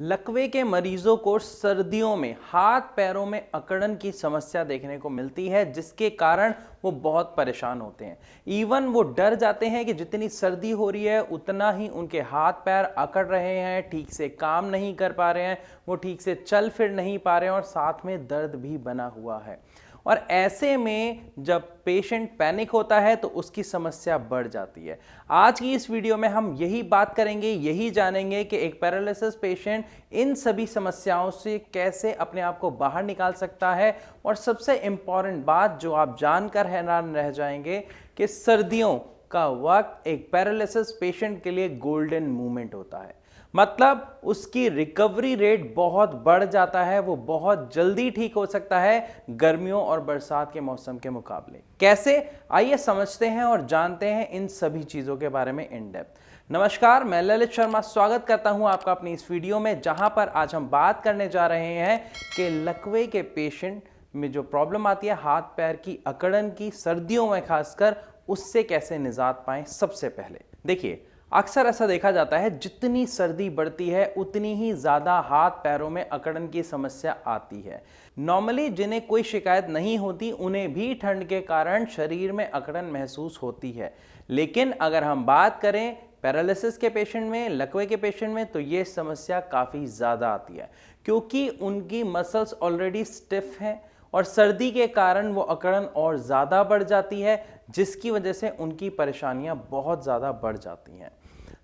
लकवे के मरीजों को सर्दियों में हाथ पैरों में अकड़न की समस्या देखने को मिलती है, जिसके कारण वो बहुत परेशान होते हैं। इवन वो डर जाते हैं कि जितनी सर्दी हो रही है उतना ही उनके हाथ पैर अकड़ रहे हैं, ठीक से काम नहीं कर पा रहे हैं, वो ठीक से चल फिर नहीं पा रहे हैं और साथ में दर्द भी बना हुआ है। और ऐसे में जब पेशेंट पैनिक होता है तो उसकी समस्या बढ़ जाती है। आज की इस वीडियो में हम यही बात करेंगे, यही जानेंगे कि एक पैरालिसिस पेशेंट इन सभी समस्याओं से कैसे अपने आप को बाहर निकाल सकता है। और सबसे इंपॉर्टेंट बात जो आप जानकर हैरान रह जाएंगे कि सर्दियों का वक्त एक पैरालिसिस पेशेंट के लिए गोल्डन मोमेंट होता है। मतलब उसकी रिकवरी रेट बहुत बढ़ जाता है, वो बहुत जल्दी ठीक हो सकता है गर्मियों और बरसात के मौसम के मुकाबले। कैसे, आइए समझते हैं और जानते हैं इन सभी चीजों के बारे में इन डेप्थ। नमस्कार, मैं ललित शर्मा स्वागत करता हूं आपका अपनी इस वीडियो में, जहां पर आज हम बात करने जा रहे हैं कि लकवे के पेशेंट में जो प्रॉब्लम आती है हाथ पैर की अकड़न की, सर्दियों में खासकर, उससे कैसे निजात पाएं। सबसे पहले देखिए, अक्सर ऐसा देखा जाता है जितनी सर्दी बढ़ती है उतनी ही ज़्यादा हाथ पैरों में अकड़न की समस्या आती है। नॉर्मली जिन्हें कोई शिकायत नहीं होती उन्हें भी ठंड के कारण शरीर में अकड़न महसूस होती है, लेकिन अगर हम बात करें पैरालिसिस के पेशेंट में, लकवे के पेशेंट में, तो ये समस्या काफ़ी ज़्यादा आती है क्योंकि उनकी मसल्स ऑलरेडी स्टिफ हैं और सर्दी के कारण वो अकड़न और ज़्यादा बढ़ जाती है, जिसकी वजह से उनकी परेशानियां बहुत ज़्यादा बढ़ जाती हैं।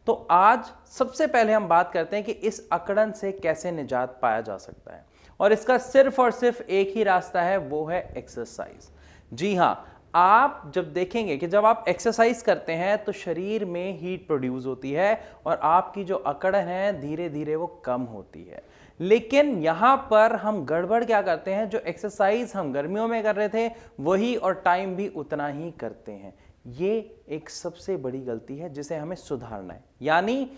तो आज सबसे पहले हम बात करते हैं कि इस अकड़न से कैसे निजात पाया जा सकता है, और इसका सिर्फ और सिर्फ एक ही रास्ता है, वो है एक्सरसाइज। जी हाँ, आप जब देखेंगे कि जब आप एक्सरसाइज करते हैं तो शरीर में हीट प्रोड्यूस होती है और आपकी जो अकड़न है धीरे धीरे वो कम होती है। लेकिन यहां पर हम गड़बड़ क्या करते हैं, जो एक्सरसाइज हम गर्मियों में कर रहे थे वही और टाइम भी उतना ही करते हैं। ये एक सबसे बड़ी गलती है जिसे हमें सुधारना है। यानी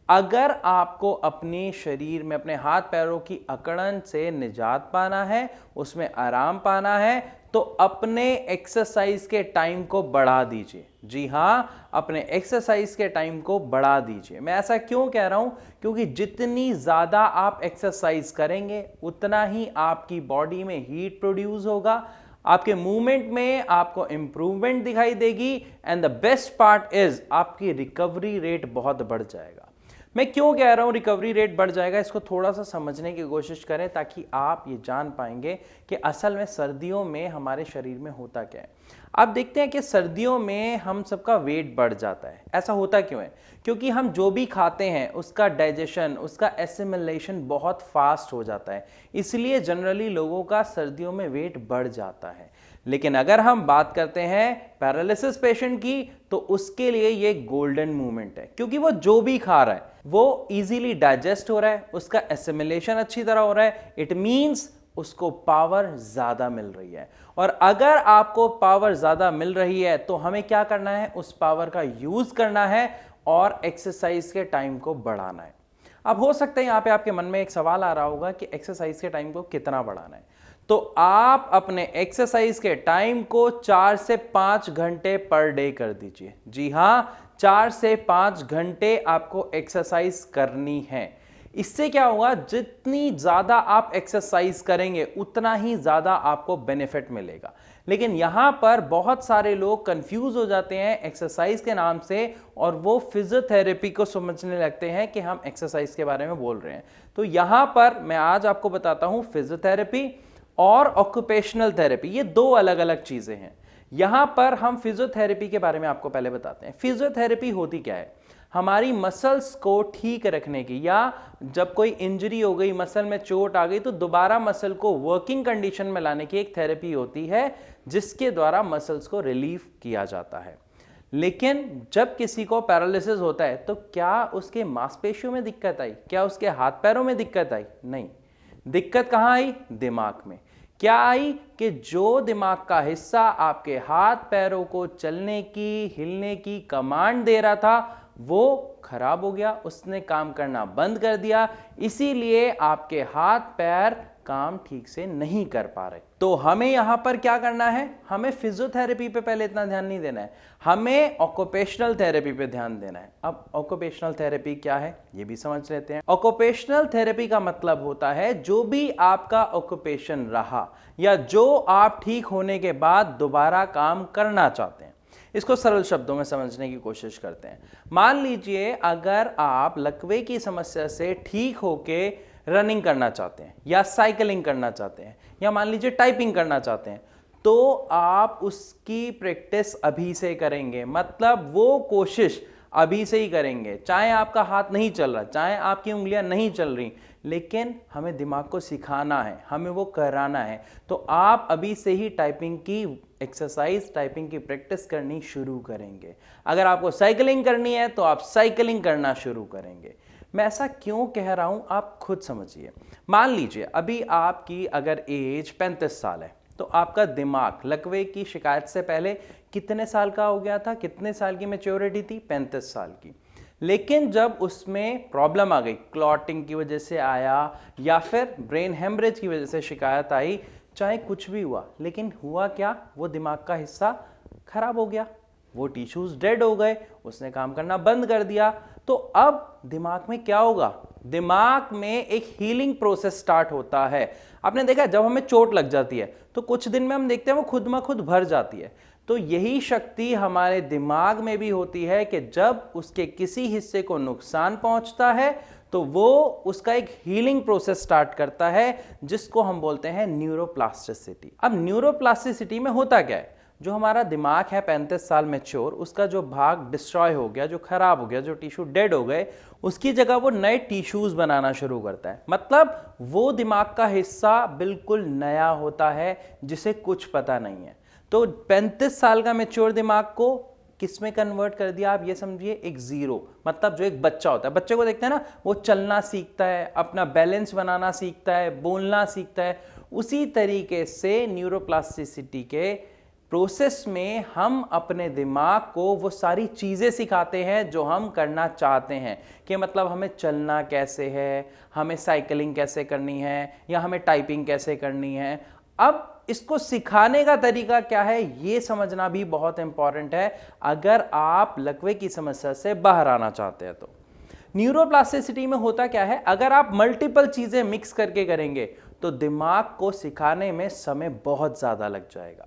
अगर आपको अपने शरीर में, अपने हाथ पैरों की अकड़न से निजात पाना है, उसमें आराम पाना है, तो अपने एक्सरसाइज के टाइम को बढ़ा दीजिए। जी हाँ, अपने एक्सरसाइज के टाइम को बढ़ा दीजिए। मैं ऐसा क्यों कह रहा हूं, क्योंकि जितनी ज्यादा आप एक्सरसाइज करेंगे उतना ही आपकी बॉडी में हीट प्रोड्यूस होगा, आपके मूवमेंट में आपको इंप्रूवमेंट दिखाई देगी, and the best part is आपकी रिकवरी रेट बहुत बढ़ जाएगा। मैं क्यों कह रहा हूं रिकवरी रेट बढ़ जाएगा, इसको थोड़ा सा समझने की कोशिश करें ताकि आप ये जान पाएंगे कि असल में सर्दियों में हमारे शरीर में होता क्या है। आप देखते हैं कि सर्दियों में हम सबका वेट बढ़ जाता है। ऐसा होता क्यों है? क्योंकि हम जो भी खाते हैं उसका डाइजेशन, उसका एसिमिलेशन बहुत फास्ट हो जाता है, इसलिए जनरली लोगों का सर्दियों में वेट बढ़ जाता है। लेकिन अगर हम बात करते हैं पैरालिसिस पेशेंट की, तो उसके लिए ये गोल्डन मूवमेंट है, क्योंकि वो जो भी खा रहा है वो इजीली डाइजेस्ट हो रहा है, उसका एसिमिलेशन अच्छी तरह हो रहा है। इट मींस उसको पावर ज्यादा मिल रही है। और अगर आपको पावर ज्यादा मिल रही है तो हमें क्या करना है, उस पावर का यूज करना है और एक्सरसाइज के टाइम को बढ़ाना है। अब हो सकता है यहां पे आपके मन में एक सवाल आ रहा होगा कि एक्सरसाइज के टाइम को कितना बढ़ाना है। तो आप अपने एक्सरसाइज के टाइम को 4 से 5 घंटे पर डे कर दीजिए। जी हाँ, 4 से 5 घंटे आपको एक्सरसाइज करनी है। इससे क्या होगा, जितनी ज्यादा आप एक्सरसाइज करेंगे उतना ही ज्यादा आपको बेनिफिट मिलेगा। लेकिन यहां पर बहुत सारे लोग कंफ्यूज हो जाते हैं एक्सरसाइज के नाम से, और वो फिजियोथेरेपी को समझने लगते हैं कि हम एक्सरसाइज के बारे में बोल रहे हैं। तो यहां पर मैं आज आपको बताता हूं फिजियोथेरेपी और ऑक्यूपेशनल थेरेपी, ये दो अलग अलग चीजें हैं। यहां पर हम फिजियोथेरेपी के बारे में आपको पहले बताते हैं। फिजियोथेरेपी होती क्या है? हमारी मसल्स को ठीक रखने की, या जब कोई इंजरी हो गई, मसल में चोट आ गई, तो दोबारा मसल को वर्किंग कंडीशन में लाने की एक थेरेपी होती है, जिसके द्वारा मसल्स को रिलीफ किया जाता है। लेकिन जब किसी को पैरालिसिस होता है तो क्या उसके मांसपेशियों में दिक्कत आई? क्या उसके हाथ पैरों में दिक्कत आई? नहीं। दिक्कत कहां आई? दिमाग में। क्या आई कि जो दिमाग का हिस्सा आपके हाथ पैरों को चलने की, हिलने की कमांड दे रहा था, वो खराब हो गया, उसने काम करना बंद कर दिया, इसीलिए आपके हाथ पैर काम ठीक से नहीं कर पा रहे। तो हमें यहां पर क्या करना है, हमें फिजियोथेरेपी पे पहले इतना ध्यान नहीं देना है, हमें ऑक्यूपेशनल थेरेपी पे ध्यान देना है। अब ऑक्यूपेशनल थेरेपी क्या है ये भी समझ लेते हैं। ऑक्यूपेशनल थेरेपी का मतलब होता है जो भी आपका ऑक्यूपेशन रहा या जो आप ठीक होने के बाद दोबारा काम करना चाहते हैं। इसको सरल शब्दों में समझने की कोशिश करते हैं। मान लीजिए अगर आप लकवे की समस्या से ठीक होके रनिंग करना चाहते हैं या साइकिलिंग करना चाहते हैं या मान लीजिए टाइपिंग करना चाहते हैं, तो आप उसकी प्रैक्टिस अभी से करेंगे, मतलब वो कोशिश अभी से ही करेंगे। चाहे आपका हाथ नहीं चल रहा, चाहे आपकी उंगलियां नहीं चल रही, लेकिन हमें दिमाग को सिखाना है, हमें वो कराना है। तो आप अभी से ही टाइपिंग की एक्सरसाइज, टाइपिंग की प्रैक्टिस करनी शुरू करेंगे। अगर आपको साइकिलिंग करनी है तो आप साइकिलिंग करना शुरू करेंगे। मैं ऐसा क्यों कह रहा हूं आप खुद समझिए। मान लीजिए अभी आपकी अगर एज 35 साल है, तो आपका दिमाग लकवे की शिकायत से पहले कितने साल का हो गया था, कितने साल की मैच्योरिटी थी, 35 साल की। लेकिन जब उसमें प्रॉब्लम आ गई, क्लॉटिंग की वजह से आया या फिर ब्रेन हेमरेज की वजह से शिकायत आई, चाहे कुछ भी हुआ, लेकिन हुआ क्या, वो दिमाग का हिस्सा खराब हो गया, वो टिश्यूज डेड हो गए, उसने काम करना बंद कर दिया। तो अब दिमाग में क्या होगा, दिमाग में एक हीलिंग प्रोसेस स्टार्ट होता है। आपने देखा जब हमें चोट लग जाती है तो कुछ दिन में हम देखते हैं वो खुद में खुद भर जाती है। तो यही शक्ति हमारे दिमाग में भी होती है कि जब उसके किसी हिस्से को नुकसान पहुंचता है तो वो उसका एक हीलिंग प्रोसेस स्टार्ट करता है, जिसको हम बोलते हैं न्यूरोप्लास्टिसिटी। अब न्यूरोप्लास्टिसिटी में होता क्या है, जो हमारा दिमाग है 35 साल मैच्योर, उसका जो भाग डिस्ट्रॉय हो गया, जो खराब हो गया, जो टिश्यू डेड हो गए, उसकी जगह वो नए टिश्यूज बनाना शुरू करता है। मतलब वो दिमाग का हिस्सा बिल्कुल नया होता है जिसे कुछ पता नहीं है। तो 35 साल का मैच्योर दिमाग को किस में कन्वर्ट कर दिया, आप ये समझिए एक जीरो। मतलब जो एक बच्चा होता है, बच्चे को देखते हैं ना, वो चलना सीखता है, अपना बैलेंस बनाना सीखता है, बोलना सीखता है। उसी तरीके से न्यूरोप्लास्टिसिटी के प्रोसेस में हम अपने दिमाग को वो सारी चीज़ें सिखाते हैं जो हम करना चाहते हैं, कि मतलब हमें चलना कैसे है, हमें साइकिलिंग कैसे करनी है, या हमें टाइपिंग कैसे करनी है। अब इसको सिखाने का तरीका क्या है ये समझना भी बहुत इंपॉर्टेंट है अगर आप लकवे की समस्या से बाहर आना चाहते हैं। तो न्यूरोप्लास्टिसिटी में होता क्या है, अगर आप मल्टीपल चीज़ें मिक्स करके करेंगे तो दिमाग को सिखाने में समय बहुत ज़्यादा लग जाएगा।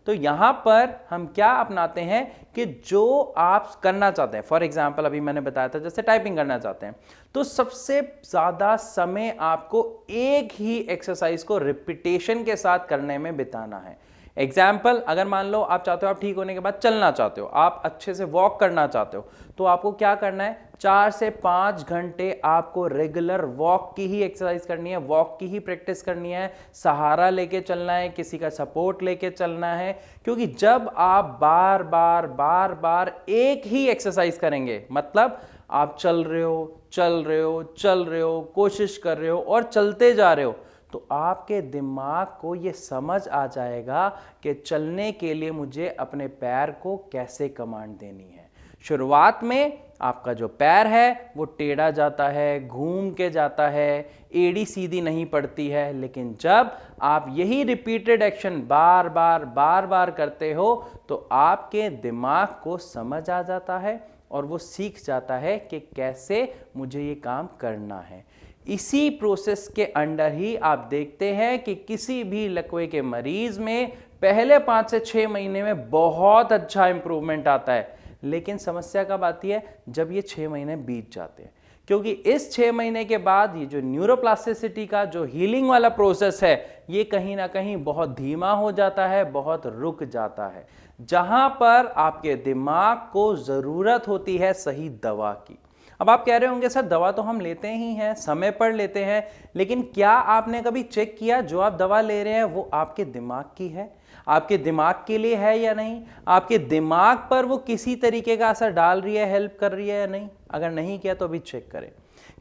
तो यहां पर हम क्या अपनाते हैं कि जो आप करना चाहते हैं, फॉर एग्जाम्पल अभी मैंने बताया था जैसे टाइपिंग करना चाहते हैं, तो सबसे ज्यादा समय आपको एक ही एक्सरसाइज को रिपीटेशन के साथ करने में बिताना है। एग्जाम्पल, अगर मान लो आप चाहते हो, आप ठीक होने के बाद चलना चाहते हो, आप अच्छे से वॉक करना चाहते हो, तो आपको क्या करना है, 4 से 5 घंटे आपको रेगुलर वॉक की ही एक्सरसाइज करनी है, वॉक की ही प्रैक्टिस करनी है, सहारा लेके चलना है, किसी का सपोर्ट लेके चलना है। क्योंकि जब आप बार बार बार बार एक ही एक्सरसाइज करेंगे, मतलब आप चल रहे हो, चल रहे हो, चल रहे हो, कोशिश कर रहे हो और चलते जा रहे हो, तो आपके दिमाग को यह समझ आ जाएगा कि चलने के लिए मुझे अपने पैर को कैसे कमांड देनी है। शुरुआत में आपका जो पैर है वो टेढ़ा जाता है, घूम के जाता है, एड़ी सीधी नहीं पड़ती है, लेकिन जब आप यही रिपीटेड एक्शन बार बार बार बार करते हो तो आपके दिमाग को समझ आ जाता है और वो सीख जाता है कि कैसे मुझे ये काम करना है। इसी प्रोसेस के अंडर ही आप देखते हैं कि किसी भी लकवे के मरीज में पहले 5 से 6 महीने में बहुत अच्छा इंप्रूवमेंट आता है, लेकिन समस्या कब आती है, जब ये 6 महीने बीत जाते हैं। क्योंकि इस 6 महीने के बाद ये जो न्यूरोप्लास्टिसिटी का जो हीलिंग वाला प्रोसेस है, ये कहीं ना कहीं बहुत धीमा हो जाता है, बहुत रुक जाता है, जहां पर आपके दिमाग को जरूरत होती है सही दवा की। अब आप कह रहे होंगे सर दवा तो हम लेते ही हैं, समय पर लेते हैं, लेकिन क्या आपने कभी चेक किया जो आप दवा ले रहे हैं वो आपके दिमाग की है, आपके दिमाग के लिए है या नहीं, आपके दिमाग पर वो किसी तरीके का असर डाल रही है, हेल्प कर रही है या नहीं? अगर नहीं किया तो अभी चेक करें।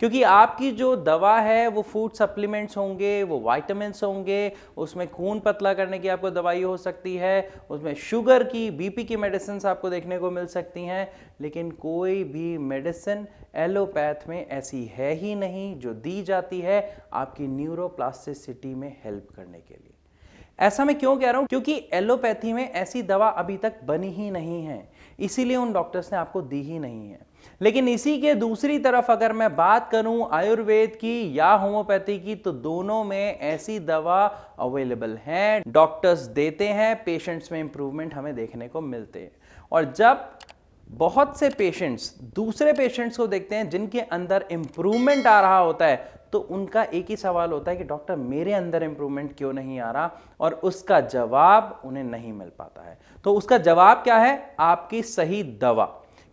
क्योंकि आपकी जो दवा है वो फूड सप्लीमेंट्स होंगे, वो वाइटामिन्स होंगे, उसमें खून पतला करने की आपको दवाई हो सकती है, उसमें शुगर की, बीपी की मेडिसिन आपको देखने को मिल सकती हैं, लेकिन कोई भी मेडिसिन एलोपैथ में ऐसी है ही नहीं जो दी जाती है आपकी न्यूरोप्लास्टिसिटी में हेल्प करने के लिए। ऐसा मैं क्यों कह रहा हूं? क्योंकि एलोपैथी में ऐसी दवा अभी तक बनी ही नहीं है, इसीलिए उन डॉक्टर्स ने आपको दी ही नहीं है। लेकिन इसी के दूसरी तरफ अगर मैं बात करूं आयुर्वेद की या होम्योपैथी की, तो दोनों में ऐसी दवा अवेलेबल है, डॉक्टर्स देते हैं, पेशेंट्स में इंप्रूवमेंट हमें देखने को मिलते हैं। और जब बहुत से पेशेंट्स दूसरे पेशेंट्स को देखते हैं जिनके अंदर इंप्रूवमेंट आ रहा होता है, तो उनका एक ही सवाल होता है कि डॉक्टर मेरे अंदर इंप्रूवमेंट क्यों नहीं आ रहा, और उसका जवाब उन्हें नहीं मिल पाता है। तो उसका जवाब क्या है? आपकी सही दवा।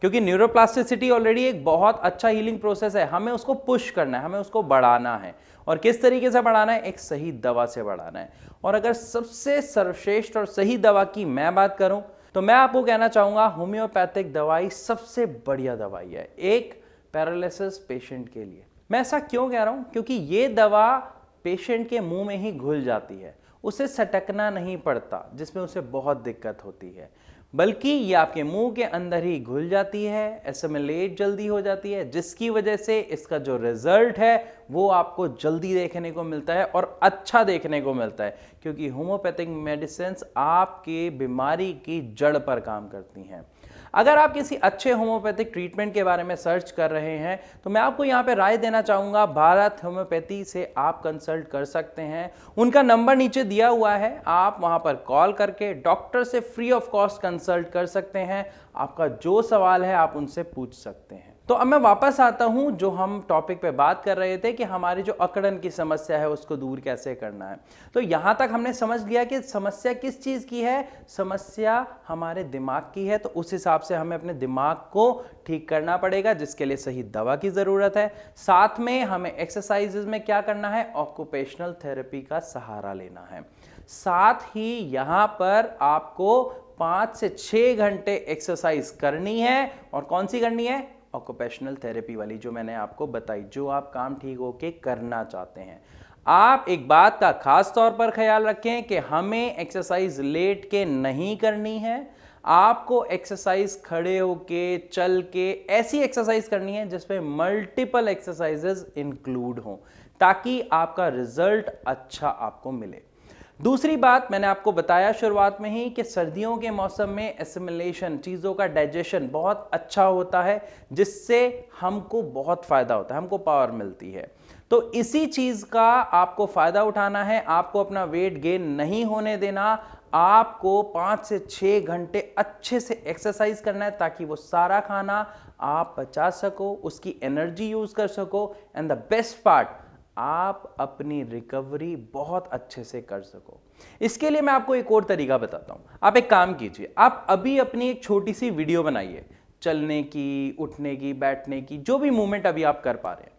क्योंकि न्यूरोप्लास्टिसिटी ऑलरेडी एक बहुत अच्छा हीलिंग प्रोसेस है, हमें उसको पुश करना है, हमें उसको बढ़ाना है। और किस तरीके से बढ़ाना है? एक सही दवा से बढ़ाना है। और अगर सबसे सर्वश्रेष्ठ और सही दवा की मैं बात करूं, तो मैं आपको कहना चाहूंगा होम्योपैथिक दवाई सबसे बढ़िया दवाई है एक पैरालिसिस पेशेंट के लिए। मैं ऐसा क्यों कह रहा हूं? क्योंकि ये दवा पेशेंट के मुंह में ही घुल जाती है, उसे सटकना नहीं पड़ता, जिसमें उसे बहुत दिक्कत होती है, बल्कि ये आपके मुंह के अंदर ही घुल जाती है, एसिमिलेट जल्दी हो जाती है, जिसकी वजह से इसका जो रिजल्ट है वो आपको जल्दी देखने को मिलता है और अच्छा देखने को मिलता है। क्योंकि होम्योपैथिक मेडिसिन्स आपके बीमारी की जड़ पर काम करती हैं। अगर आप किसी अच्छे होम्योपैथिक ट्रीटमेंट के बारे में सर्च कर रहे हैं, तो मैं आपको यहाँ पे राय देना चाहूँगा, भारत होम्योपैथी से आप कंसल्ट कर सकते हैं। उनका नंबर नीचे दिया हुआ है, आप वहाँ पर कॉल करके डॉक्टर से फ्री ऑफ कॉस्ट कंसल्ट कर सकते हैं। आपका जो सवाल है आप उनसे पूछ सकते हैं। तो अब मैं वापस आता हूं जो हम टॉपिक पे बात कर रहे थे कि हमारी जो अकड़न की समस्या है उसको दूर कैसे करना है। तो यहां तक हमने समझ लिया कि समस्या किस चीज की है, समस्या हमारे दिमाग की है। तो उस हिसाब से हमें अपने दिमाग को ठीक करना पड़ेगा, जिसके लिए सही दवा की जरूरत है। साथ में हमें एक्सरसाइजेज में क्या करना है? ऑक्यूपेशनल थेरेपी का सहारा लेना है। साथ ही यहां पर आपको 5 से 6 घंटे एक्सरसाइज करनी है। और कौन सी करनी है? ऑक्यूपेशनल थेरेपी वाली, जो मैंने आपको बताई, जो आप काम ठीक होके करना चाहते हैं। आप एक बात का खास तौर पर ख्याल रखें कि हमें एक्सरसाइज लेट के नहीं करनी है। आपको एक्सरसाइज खड़े होके, चल के, ऐसी एक्सरसाइज करनी है जिसमें मल्टीपल एक्सरसाइजेस इंक्लूड हों, ताकि आपका रिजल्ट अच्छा आपको मिले। दूसरी बात मैंने आपको बताया शुरुआत में ही कि सर्दियों के मौसम में एसिमिलेशन, चीज़ों का डाइजेशन बहुत अच्छा होता है, जिससे हमको बहुत फ़ायदा होता है, हमको पावर मिलती है। तो इसी चीज़ का आपको फ़ायदा उठाना है। आपको अपना वेट गेन नहीं होने देना। आपको 5 से 6 घंटे अच्छे से एक्सरसाइज करना है, ताकि वो सारा खाना आप पचा सको, उसकी एनर्जी यूज़ कर सको, एंड द बेस्ट पार्ट, आप अपनी रिकवरी बहुत अच्छे से कर सको। इसके लिए मैं आपको एक और तरीका बताता हूं। आप एक काम कीजिए, आप अभी अपनी एक छोटी सी वीडियो बनाइए, चलने की, उठने की, बैठने की, जो भी मूवमेंट अभी आप कर पा रहे हैं।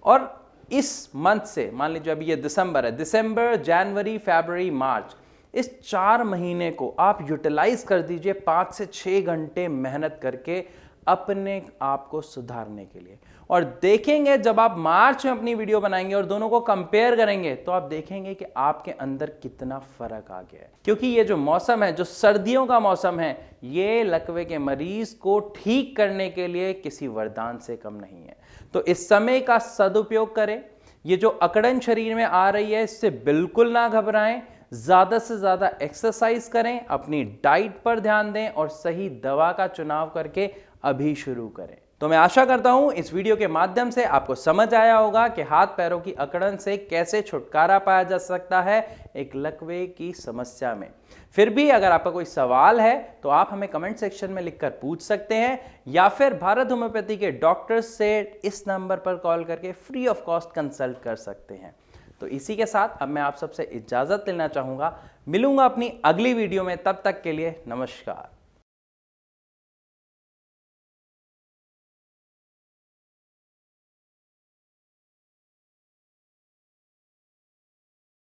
और इस मंथ से, मान लीजिए अभी ये दिसंबर है, दिसंबर, जनवरी, फरवरी, मार्च, इस 4 महीने को आप यूटिलाइज कर दीजिए 5 से 6 घंटे मेहनत करके अपने आप को सुधारने के लिए। और देखेंगे जब आप मार्च में अपनी वीडियो बनाएंगे और दोनों को कंपेयर करेंगे, तो आप देखेंगे कि आपके अंदर कितना फर्क आ गया है। क्योंकि ये जो मौसम है, जो सर्दियों का मौसम है, ये लकवे के मरीज को ठीक करने के लिए किसी वरदान से कम नहीं है। तो इस समय का सदुपयोग करें। ये जो अकड़न शरीर में आ रही है, इससे बिल्कुल ना घबराएं। ज्यादा से ज्यादा एक्सरसाइज करें, अपनी डाइट पर ध्यान दें और सही दवा का चुनाव करके अभी शुरू करें। तो मैं आशा करता हूं इस वीडियो के माध्यम से आपको समझ आया होगा कि हाथ पैरों की अकड़न से कैसे छुटकारा पाया जा सकता है एक लकवे की समस्या में। फिर भी अगर आपका कोई सवाल है तो आप हमें कमेंट सेक्शन में लिखकर पूछ सकते हैं, या फिर भारत होम्योपैथी के डॉक्टर्स से इस नंबर पर कॉल करके फ्री ऑफ कॉस्ट कंसल्ट कर सकते हैं। तो इसी के साथ अब मैं आप सबसे इजाजत लेना चाहूंगा। मिलूंगा अपनी अगली वीडियो में, तब तक के लिए नमस्कार।